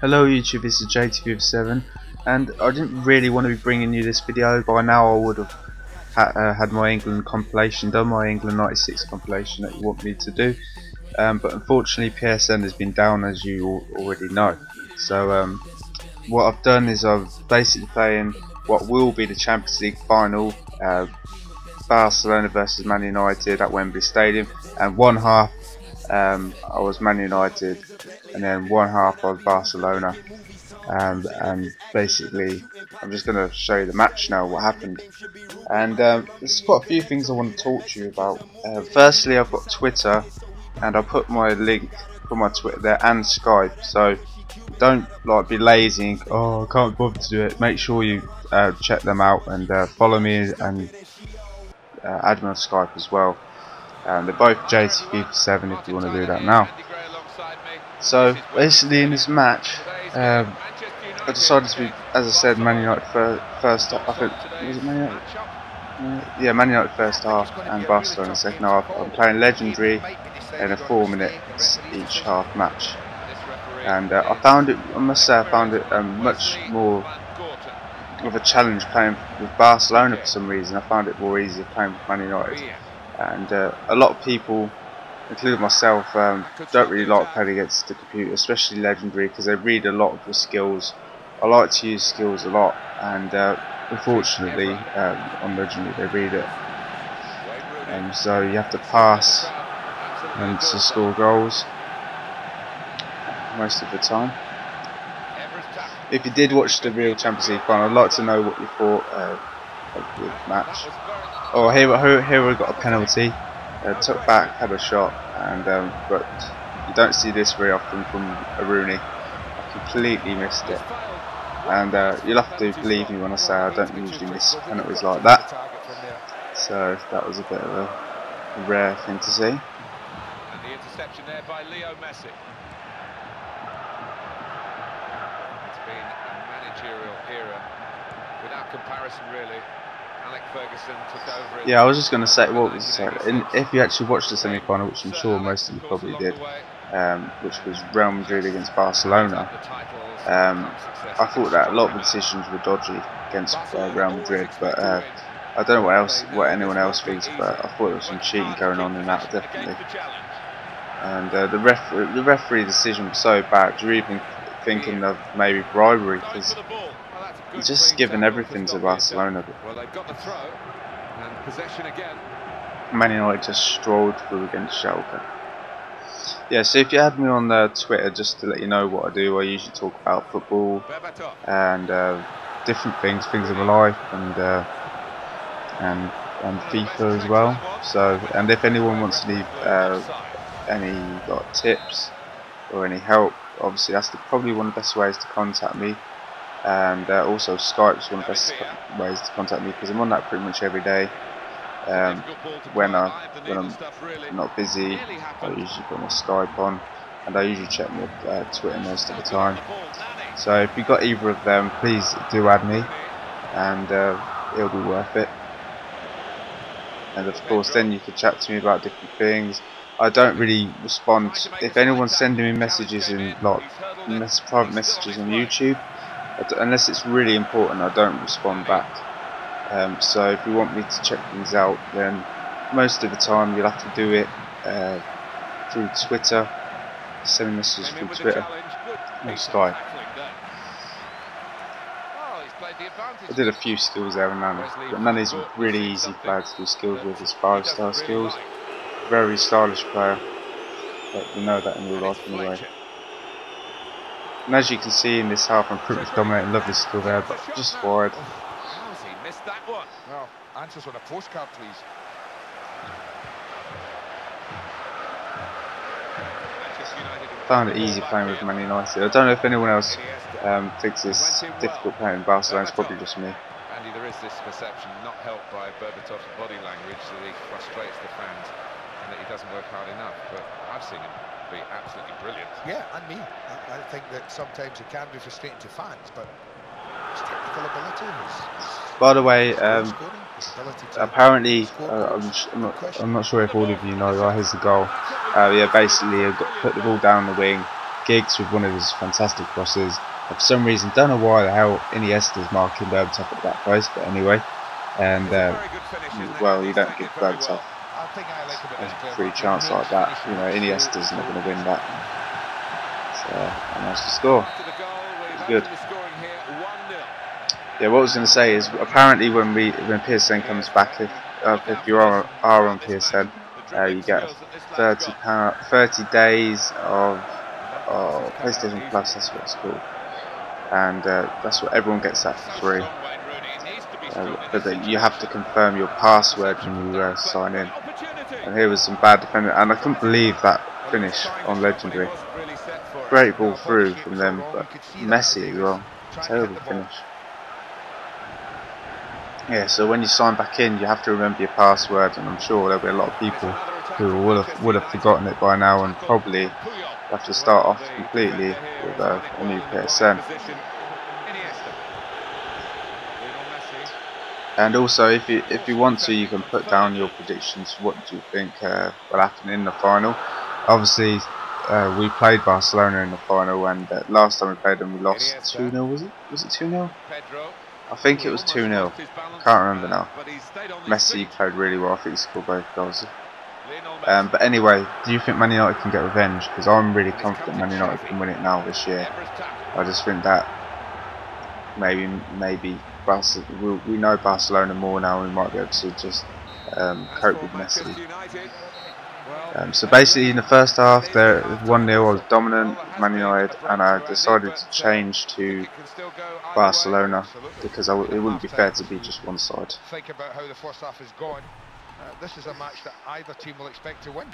Hello YouTube, this is JTV7 and I didn't really want to be bringing you this video. By now I would have had my England compilation done, my England 96 compilation that you want me to do, but unfortunately PSN has been down, as you already know. So what I've done is I've basically playing what will be the Champions League final, Barcelona versus Man United at Wembley Stadium, and one half I was Man United and then one half I was Barcelona, and basically I'm just going to show you the match now, what happened. And there's quite a few things I want to talk to you about. Firstly, I've got Twitter, and I'll put my link for my Twitter there and Skype, so don't be lazy and, oh, I can't bother to do it. Make sure you check them out and follow me and add me on Skype as well. They're both JTV7 if you want to do that now. So basically in this match, I decided to be, as I said, Man United first half. I think, was it Man United? Yeah, Man United first half and Barcelona second half. I'm playing Legendary in a 4 minutes each half match, and I found it, I must say, I found it much more of a challenge playing with Barcelona for some reason. I found it more easier playing with Man United. And a lot of people, including myself, don't really like playing against the computer, especially Legendary, because they read a lot of the skills. I like to use skills a lot, and unfortunately on Legendary they read it, and so you have to pass and to score goals most of the time. If you did watch the real Champions League final, I'd like to know what you thought of the match. Oh, here we got a penalty. Took back, had a shot, and but you don't see this very often from a Rooney. I completely missed it, and you'll have to believe me when I say I don't usually miss penalties like that. So that was a bit of a rare thing to see. And the interception there by Leo Messi. It's been a managerial era without comparison, really. Yeah, I was just going to say, what was it? If you actually watched the semi-final, which I'm sure most of you probably did, which was Real Madrid against Barcelona, I thought that a lot of the decisions were dodgy against Real Madrid, but I don't know what anyone else thinks, but I thought there was some cheating going on in that, definitely. And the referee decision was so bad, you're even thinking of maybe bribery, because he's just given everything to Barcelona. Well, they've got the throw and possession again. Man United just strolled through against Schalke. Yeah, so if you add me on Twitter, just to let you know what I do, I usually talk about football and different things of my life, and FIFA as well. So, and if anyone wants to leave any tips or any help, obviously that's probably one of the best ways to contact me. And also Skype's one of the best ways to contact me, because I'm on that pretty much every day. When I'm not busy, I usually put my Skype on, and I usually check my Twitter most of the time. So if you've got either of them, please do add me, and it'll be worth it. And of course then you can chat to me about different things. I don't really respond if anyone's sending me messages in private messages on YouTube. Unless it's really important, I don't respond back. So if you want me to check things out, then most of the time you'll have to do it through Twitter, send messages through Twitter or Skype. I did a few skills there with Nani, but Nani's a really easy player to do skills with. His 5-star skills, very stylish player, but you know that in real life anyway. And as you can see in this half, I'm pretty much dominating. Lovely skill there, but just wide. How's he missed that one? Well, answers on a postcard, please. Found it easy playing with Man United. I don't know if anyone else thinks it's difficult playing Barcelona. It's probably just me. Andy, there is this perception, not helped by Berbatov's body language, that he frustrates the fans and that he doesn't work hard enough. But I've seen him be absolutely brilliant. Yeah, and me. I think that sometimes it can be frustrating to fans, but his technical ability is... By the way, apparently, I'm not sure if all of you know, here's the goal. Yeah, basically, put the ball down the wing, Giggs with one of his fantastic crosses. For some reason, don't know why the hell Iniesta's marking Berbatov at that post, but anyway. And well, you don't give Berbatov a free chance like that. You know, Iniesta's not going to win that. So, I managed to score. It's good. Yeah, what I was going to say is apparently when PSN comes back, if you are on PSN, you get 30 days of PlayStation Plus. That's what it's called, and that's what everyone gets that for free. But you have to confirm your password when you sign in. And here was some bad defending, and I couldn't believe that finish on Legendary. Great ball through from them, but Messi as well. Terrible finish. Yeah, so when you sign back in, you have to remember your password, and I'm sure there'll be a lot of people who would have forgotten it by now, and probably have to start off completely with a new PSN. And also, if you want to, you can put down your predictions. What do you think will happen in the final? Obviously, we played Barcelona in the final, and last time we played them, we lost 2-0. Was it 2-0? I think it was 2-0. Can't remember now. Messi played really well. I think he scored both goals. But anyway, do you think Man United can get revenge? Because I'm really confident Man United can win it now this year. I just think that maybe we know Barcelona more now. We might be able to just cope with Messi. So basically, in the first half, there 1-0. I was dominant, Man United, and I decided to change to Barcelona because it wouldn't be fair to be just one side. Think about how the first half is going. This is a match that either team will expect to win.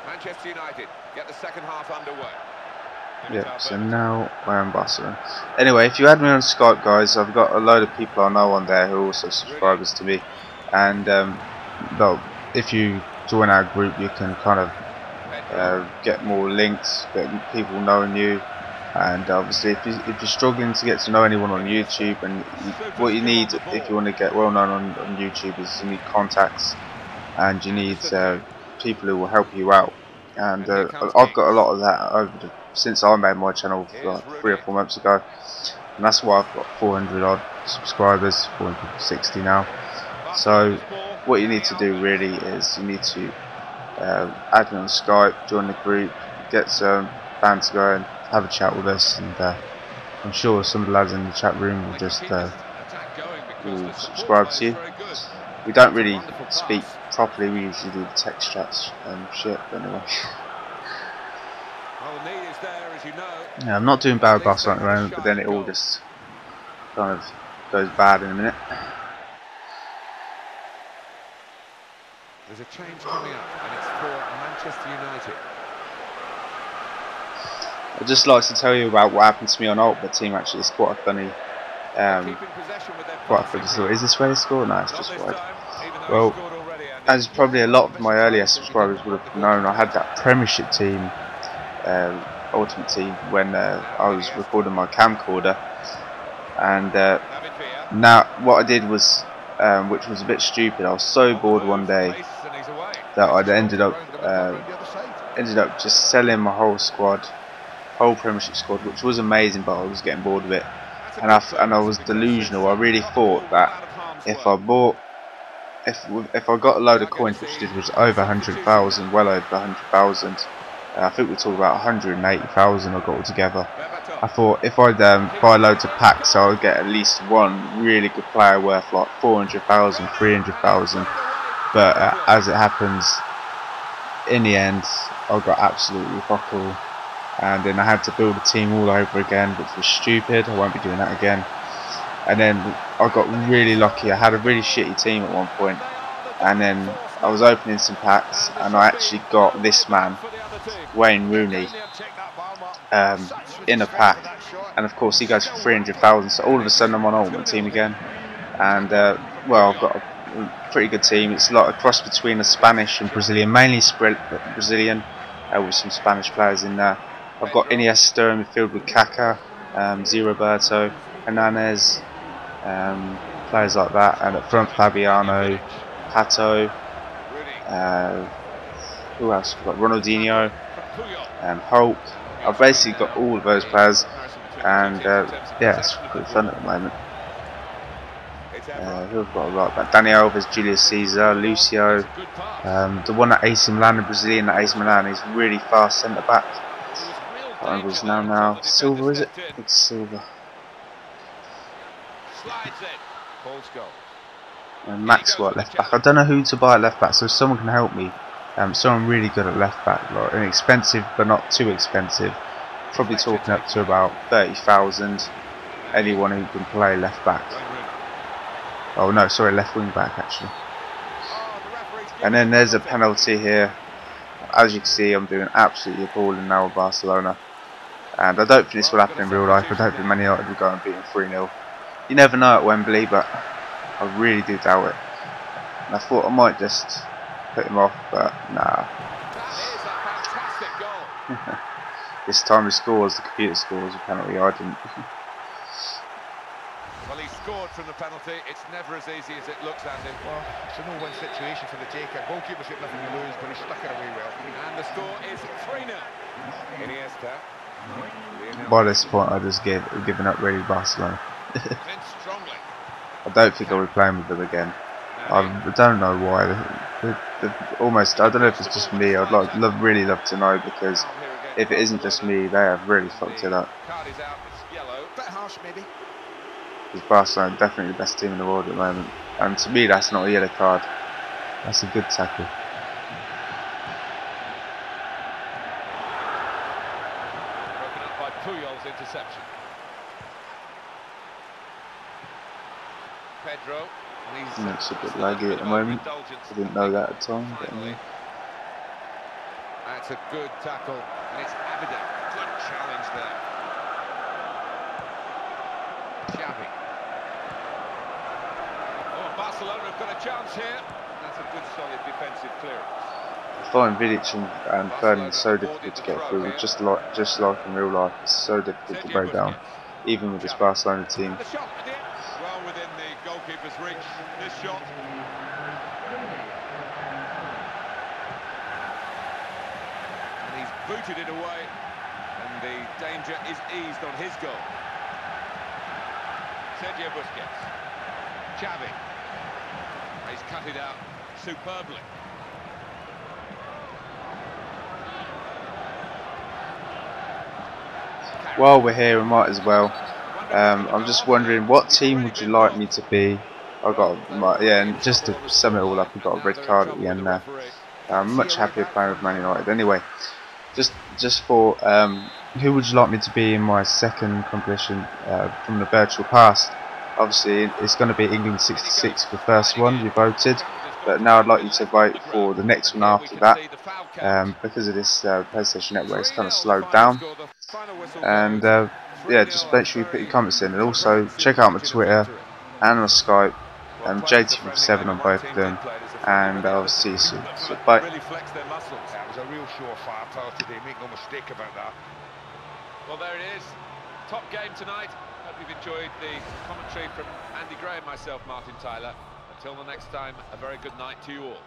Manchester United get the second half underway. Yeah, so now we're in Barcelona. Anyway, if you add me on Skype, guys, I've got a load of people I know on there who are also subscribers to me, and well, if you join our group, you can kind of get more links, get people knowing you, and obviously if you're struggling to get to know anyone on YouTube, and what you need if you want to get well known on YouTube is you need contacts, and you need people who will help you out, and I've got a lot of that since I made my channel like 3 or 4 months ago, and that's why I've got 400 odd subscribers, 460 now. So what you need to do really is you need to add me on Skype, join the group, get some fans going, have a chat with us, and I'm sure some of the lads in the chat room will just will subscribe to you. We don't really speak properly, we usually do the text chats and shit, but anyway. Yeah, I'm not doing bad with Barcelona at the moment, but then it all just kind of goes bad in a minute. There's a change coming up, and it's for Manchester United. I'd just like to tell you about what happened to me on Ultimate Team. Actually, it's quite a funny, quite a funny story. Is this where they scored? No, it's just wide. Well, as probably a lot of my earlier subscribers would have known, I had that Premiership team, Ultimate Team, when I was recording my camcorder, and now what I did was, which was a bit stupid, I was so bored one day that I ended up just selling my whole squad, whole Premiership squad, which was amazing, but I was getting bored of it, and I was delusional. I really thought that if I got a load of coins, which was over 100,000, well over 100,000. I think we're talking about 180,000 I got altogether. I thought if I'd buy loads of packs, I would get at least one really good player worth like 400,000, 300,000. But as it happens, in the end, I got absolutely fuck all. And then I had to build a team all over again, which was stupid. I won't be doing that again. And then I got really lucky. I had a really shitty team at one point, and then I was opening some packs, and I actually got this man, Wayne Rooney, in a pack, and of course he goes for 300,000. So all of a sudden I'm on Ultimate Team again, and well, I've got a pretty good team. It's like a cross between a Spanish and Brazilian, mainly Brazilian, with some Spanish players in there. I've got Iniesta in midfield with Kaká, Roberto, Hernandez, players like that, and up front Fabiano, Pato, who else? We've got Ronaldinho, Hulk. I've basically got all of those players, and yeah, it's pretty fun at the moment. Who have got a right back? Dani Alves, Julius Caesar, Lucio, the one at AC Milan, the Brazilian at AC Milan, he's really fast centre back. I can't remember his name now. Silva, is it? It's Silva. And Maxwell at left back. I don't know who to buy at left back, so if someone can help me. Someone really good at left back, like inexpensive but not too expensive. Probably talking up to about 30,000. Anyone who can play left back. Oh no, sorry, left wing back actually. And then there's a penalty here. As you can see, I'm doing absolutely appalling now with Barcelona. And I don't think this will happen in real life. I don't think Man United will go and beat them 3-0. You never know at Wembley, but I really do doubt it. And I thought I might just put him off, but nah. This time he scores, the computer scores a penalty, I didn't. Well, he scored from the penalty. It's never as easy as it looks at him. Well, it's a no-win situation for the taker. Goalkeeper's got nothing to lose, but he stuck it away well. And the score is 3-0. Iniesta. By this point, I just given up really Barcelona. I don't think I'll be playing with them again. I don't know why. Almost, I don't know if it's just me. I'd really love to know, because if it isn't just me, they have really fucked it up. Bit harsh, maybe. Because Barcelona are definitely the best team in the world at the moment, and to me that's not a yellow card. That's a good tackle. Broken up by Puyol's interception. Pedro. It's a bit laggy at the moment. I didn't know that at the time. But anyway. That's a good tackle, and it's evident. Good challenge there. Xavi. Oh, Barcelona have got a chance here. That's a good, solid defensive clearance. I find Vidic and Ferdinand so difficult to get through, just like in real life. It's so difficult to break down, even with this Barcelona team. Well within the goalkeeper's reach, this shot. And he's booted it away, and the danger is eased on his goal. Sergio Busquets. Xavi. He's cut it out superbly. While we're here, we might as well. I'm just wondering, what team would you like me to be? And just to sum it all up, I got a red card at the end there. I'm much happier playing with Man United. Anyway, just for who would you like me to be in my second competition from the virtual past? Obviously, it's going to be England 66 for the first one. You voted, but now I'd like you to vote for the next one after that. Because of this PlayStation Network, it's kind of slowed down. And yeah, just make sure you put your comments in, and also check out my Twitter and my Skype, JT7 on both of them, and I'll see you soon. So bye. That was a real show of firepower today, make no mistake about that. Well, there it is. Top game tonight. Hope you've enjoyed the commentary from Andy Gray and myself, Martin Tyler. Until the next time, a very good night to you all.